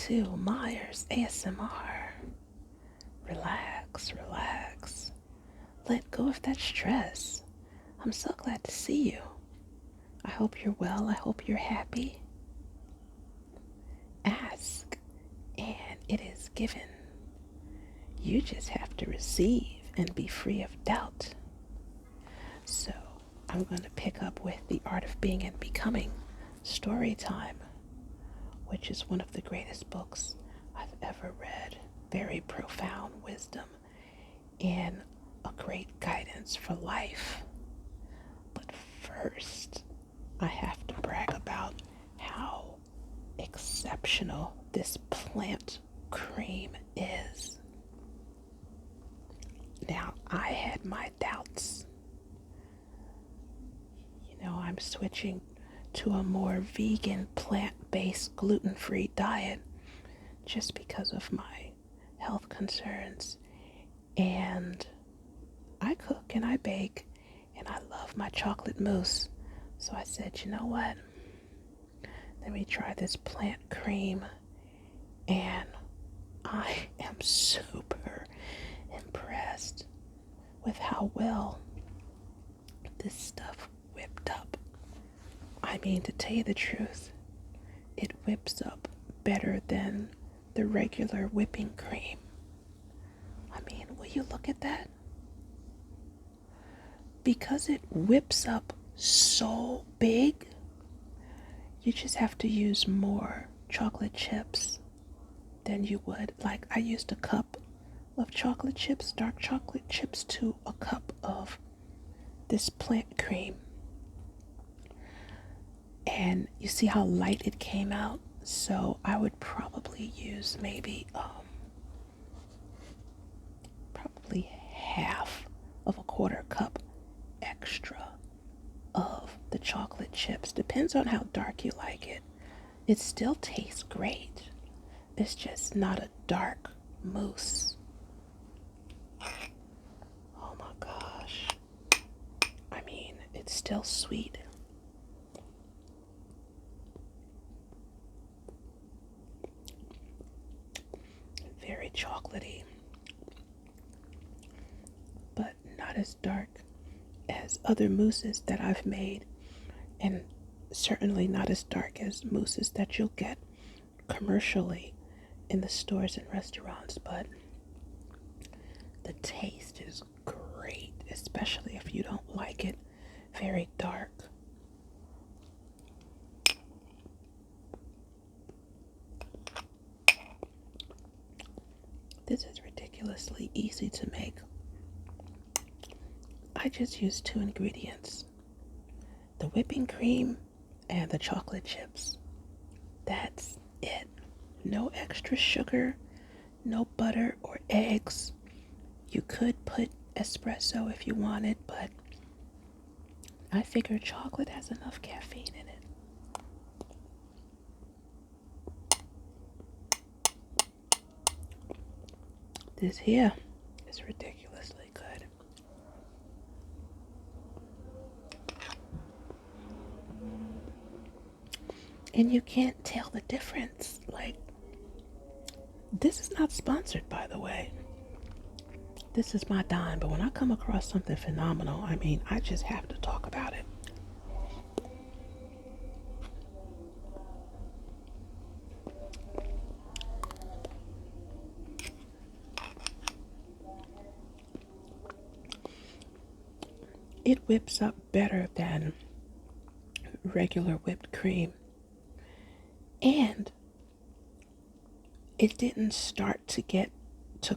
to Myers ASMR. Relax, relax. Let go of that stress. I'm so glad to see you. I hope you're well. I hope you're happy. Ask, and it is given. You just have to receive and be free of doubt. So, I'm going to pick up with The Art of Being and Becoming Story Time, which is one of the greatest books I've ever read. Very profound wisdom and a great guidance for life. But first, I have to brag about how exceptional this plant cream is. Now, I had my doubts. I'm switching to a more vegan, plant-based, gluten-free diet just because of my health concerns. And I cook and I bake and I love my chocolate mousse. So I said, you know what? Let me try this plant cream. And I am super impressed with how well this stuff whipped up. I mean, to tell you the truth, it whips up better than the regular whipping cream. I mean, will you look at that? Because it whips up so big, you just have to use more chocolate chips than you would. Like, I used a cup of chocolate chips, dark chocolate chips, to a cup of this plant cream. And you see how light it came out? So I would probably use maybe probably half of a quarter cup extra of the chocolate chips. Depends on how dark you like it. It still tastes great. It's just not a dark mousse. Oh my gosh. I mean, it's still sweet. Very chocolatey, but not as dark as other mousses that I've made, and certainly not as dark as mousses that you'll get commercially in the stores and restaurants. But the taste is great, especially if you don't like it very dark. This is ridiculously easy to make. I just use 2 ingredients: the whipping cream and the chocolate chips. That's it. No extra sugar, no butter or eggs. You could put espresso if you wanted, but I figure chocolate has enough caffeine in it. This here is ridiculously good. And you can't tell the difference. Like, this is not sponsored, by the way. This is my dime, but when I come across something phenomenal, I mean, I just have to talk about it. It whips up better than regular whipped cream. And it didn't start to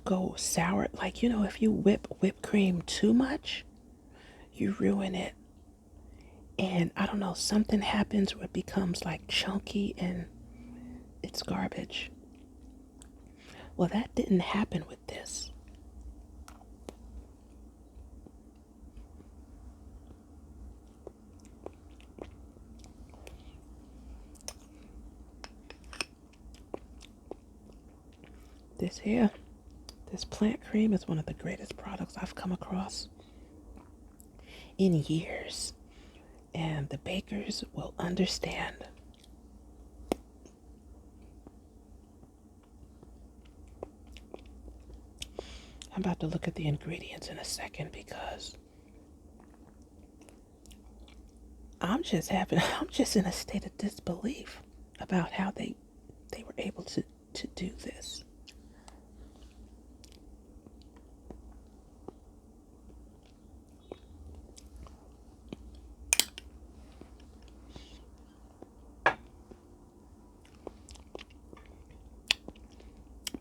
go sour. Like, if you whip whipped cream too much, you ruin it. And I don't know, something happens where it becomes like chunky and it's garbage. Well, that didn't happen with this. This plant cream is one of the greatest products I've come across in years. And the bakers will understand. I'm about to look at the ingredients in a second because I'm just I'm just in a state of disbelief about how they were able to do this.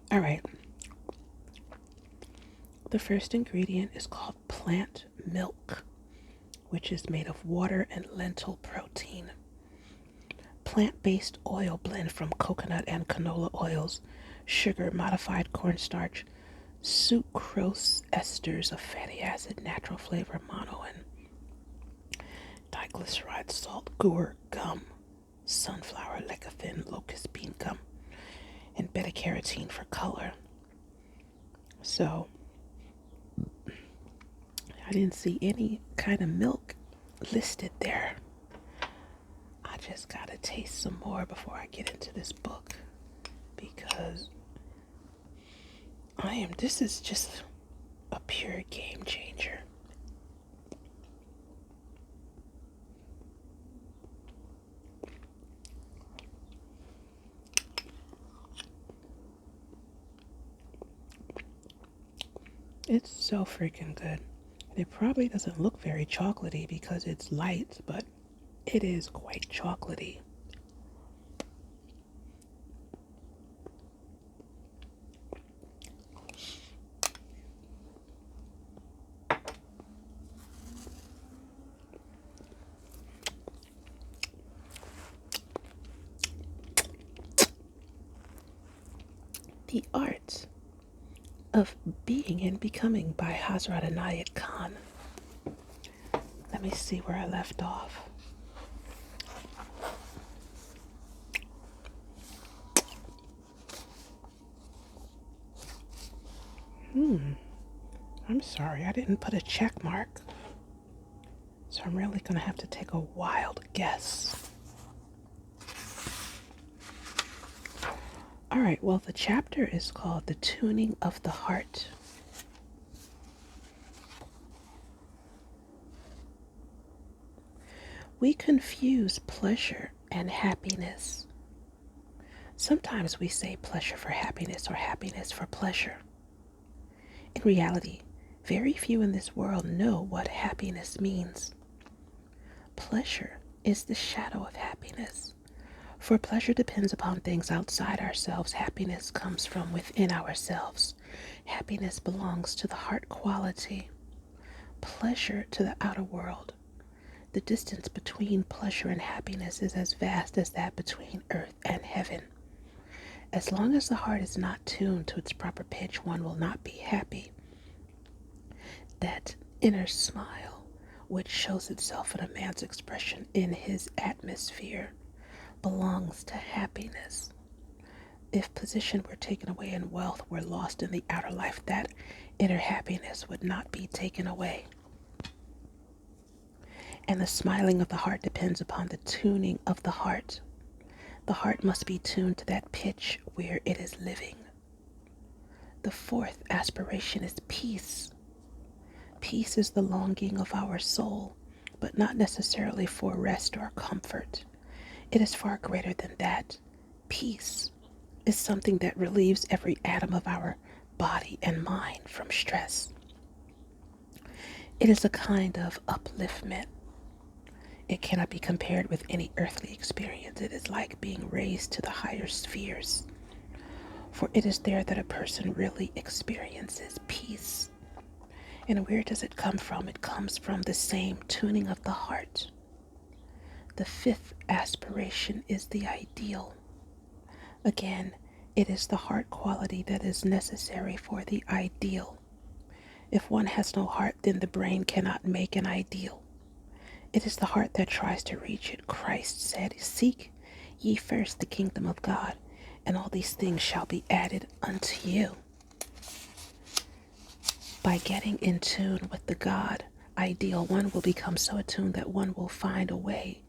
All right. The first ingredient is called plant milk, which is made of water and lentil protein. Plant-based oil blend from coconut and canola oils, sugar, modified cornstarch, sucrose esters of fatty acid, natural flavor, mono and diglyceride, salt, guar, gum, sunflower, lecithin, locust bean gum, and beta carotene for color. So I didn't see any kind of milk listed there. I just gotta taste some more before I get into this book because this is just a pure game changer. It's so freaking good. It probably doesn't look very chocolatey because it's light, but it is quite chocolatey. The Art of Being and Becoming by Hazrat Inayat Khan. Let me see where I left off. I'm sorry, I didn't put a check mark. So I'm really gonna have to take a wild guess. Alright, well, the chapter is called The Tuning of the Heart. We confuse pleasure and happiness. Sometimes we say pleasure for happiness or happiness for pleasure. In reality, very few in this world know what happiness means. Pleasure is the shadow of happiness. For pleasure depends upon things outside ourselves. Happiness comes from within ourselves. Happiness belongs to the heart quality. Pleasure to the outer world. The distance between pleasure and happiness is as vast as that between earth and heaven. As long as the heart is not tuned to its proper pitch, one will not be happy. That inner smile, which shows itself in a man's expression in his atmosphere, belongs to happiness. If position were taken away and wealth were lost in the outer life, that inner happiness would not be taken away. And the smiling of the heart depends upon the tuning of the heart. The heart must be tuned to that pitch where it is living. The fourth aspiration is peace. Peace is the longing of our soul, but not necessarily for rest or comfort. It is far greater than that. Peace is something that relieves every atom of our body and mind from stress. It is a kind of upliftment. It cannot be compared with any earthly experience. It is like being raised to the higher spheres. For it is there that a person really experiences peace. And where does it come from? It comes from the same tuning of the heart. The fifth aspiration is the ideal. Again, it is the heart quality that is necessary for the ideal. If one has no heart, then the brain cannot make an ideal. It is the heart that tries to reach it. Christ said, "Seek ye first the kingdom of God, and all these things shall be added unto you." By getting in tune with the God ideal, one will become so attuned that one will find a way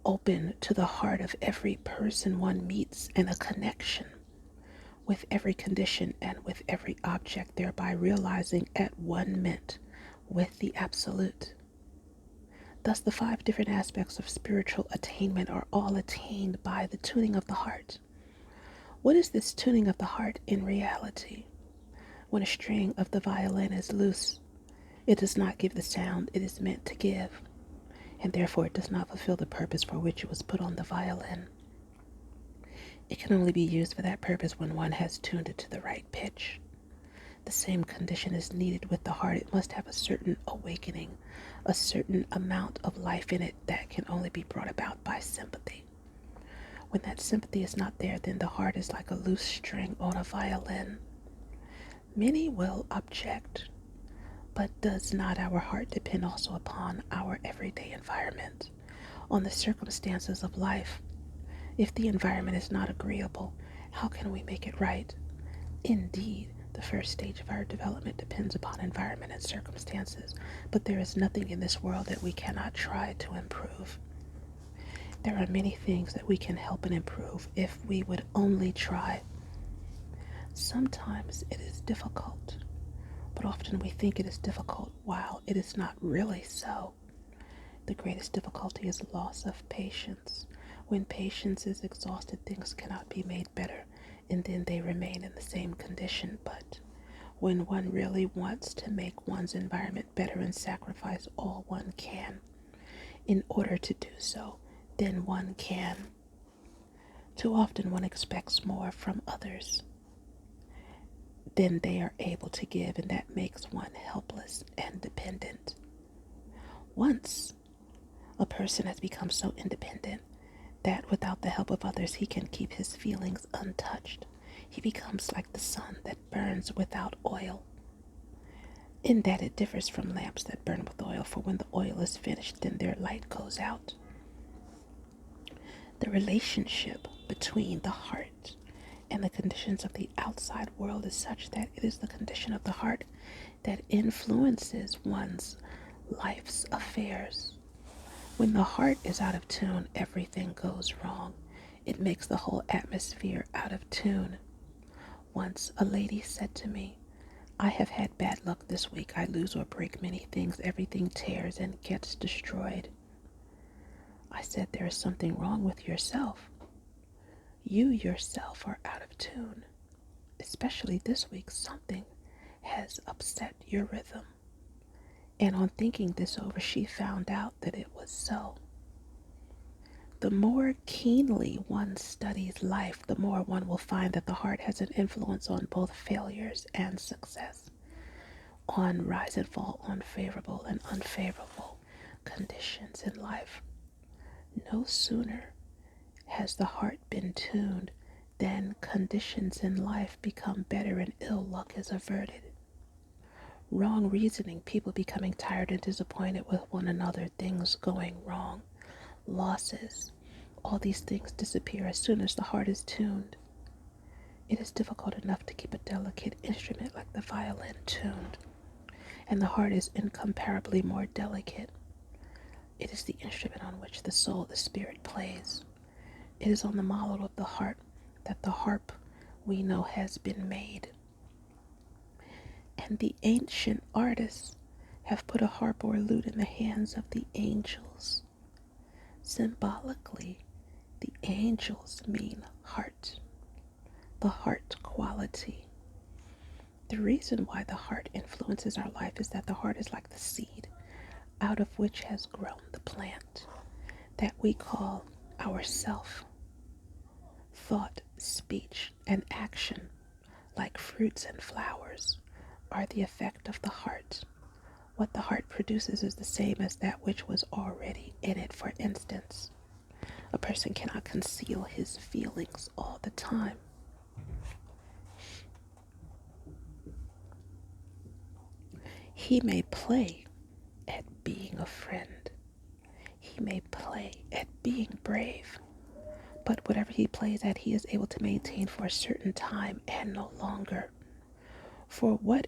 open to the heart of every person one meets and a connection with every condition and with every object, thereby realizing at one ment with the Absolute. Thus, the 5 different aspects of spiritual attainment are all attained by the tuning of the heart. What is this tuning of the heart in reality? When a string of the violin is loose, it does not give the sound it is meant to give, and therefore it does not fulfill the purpose for which it was put on the violin. It can only be used for that purpose when one has tuned it to the right pitch. The same condition is needed with the heart. It must have a certain awakening, a certain amount of life in it that can only be brought about by sympathy. When that sympathy is not there, then the heart is like a loose string on a violin. Many will object, but does not our heart depend also upon our everyday environment, on the circumstances of life? If the environment is not agreeable, how can we make it right? Indeed, the first stage of our development depends upon environment and circumstances, but there is nothing in this world that we cannot try to improve. There are many things that we can help and improve if we would only try. Sometimes it is difficult, but often we think it is difficult while it is not really so. The greatest difficulty is loss of patience. When patience is exhausted, things cannot be made better, and then they remain in the same condition. But when one really wants to make one's environment better and sacrifice all one can in order to do so, then one can. Too often one expects more from others than they are able to give, and that makes one helpless and dependent. Once a person has become so independent that without the help of others he can keep his feelings untouched, he becomes like the sun that burns without oil, in that it differs from lamps that burn with oil, for when the oil is finished, then their light goes out. The relationship between the heart and the conditions of the outside world is such that it is the condition of the heart that influences one's life's affairs. When the heart is out of tune, everything goes wrong. It makes the whole atmosphere out of tune. Once a lady said to me, "I have had bad luck this week. I lose or break many things. Everything tears and gets destroyed." I said, "There is something wrong with yourself. You yourself are out of tune. Especially this week, something has upset your rhythm." And on thinking this over, she found out that it was so. The more keenly one studies life, the more one will find that the heart has an influence on both failures and success, on rise and fall, on favorable and unfavorable conditions in life. No sooner has the heart been tuned than conditions in life become better and ill luck is averted. Wrong reasoning, people becoming tired and disappointed with one another, things going wrong, losses, all these things disappear as soon as the heart is tuned. It is difficult enough to keep a delicate instrument like the violin tuned, and the heart is incomparably more delicate. It is the instrument on which the soul, the spirit, plays. It is on the model of the heart that the harp we know has been made. And the ancient artists have put a harp or lute in the hands of the angels. Symbolically, the angels mean heart, the heart quality. The reason why the heart influences our life is that the heart is like the seed out of which has grown the plant that we call ourself. Thought, speech, and action, like fruits and flowers, are the effect of the heart. What the heart produces is the same as that which was already in it. For instance, a person cannot conceal his feelings all the time. He may play at being a friend. He may play at being brave. But whatever he plays at, he is able to maintain for a certain time and no longer. For what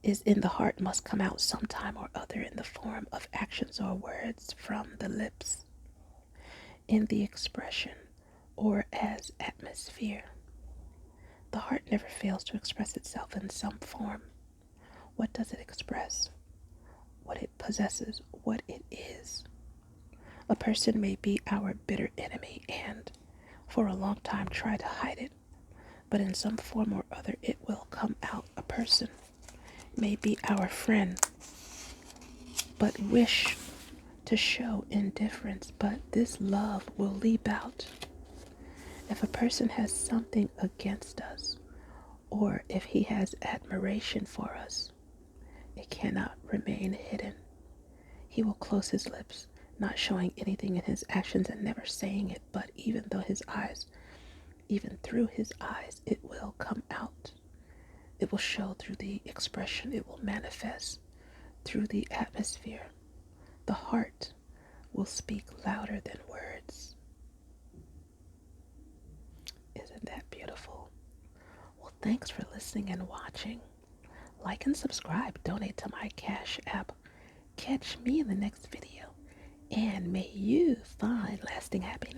is in the heart must come out sometime or other in the form of actions or words from the lips, in the expression, or as atmosphere. The The heart never fails to express itself in some form. What does it express? What it possesses, what it is. A person may be our bitter enemy and, for a long time, try to hide it, but in some form or other it will come out. A person may be our friend, but wish to show indifference, but this love will leap out. If a person has something against us, or if he has admiration for us, it cannot remain hidden. He will close his lips, not showing anything in his actions and never saying it, but even through his eyes, it will come out. It will show through the expression, it will manifest through the atmosphere. The heart will speak louder than words. Isn't that beautiful? Well, thanks for listening and watching. Like and subscribe, donate to my Cash App. Catch me in the next video, and may you find lasting happiness.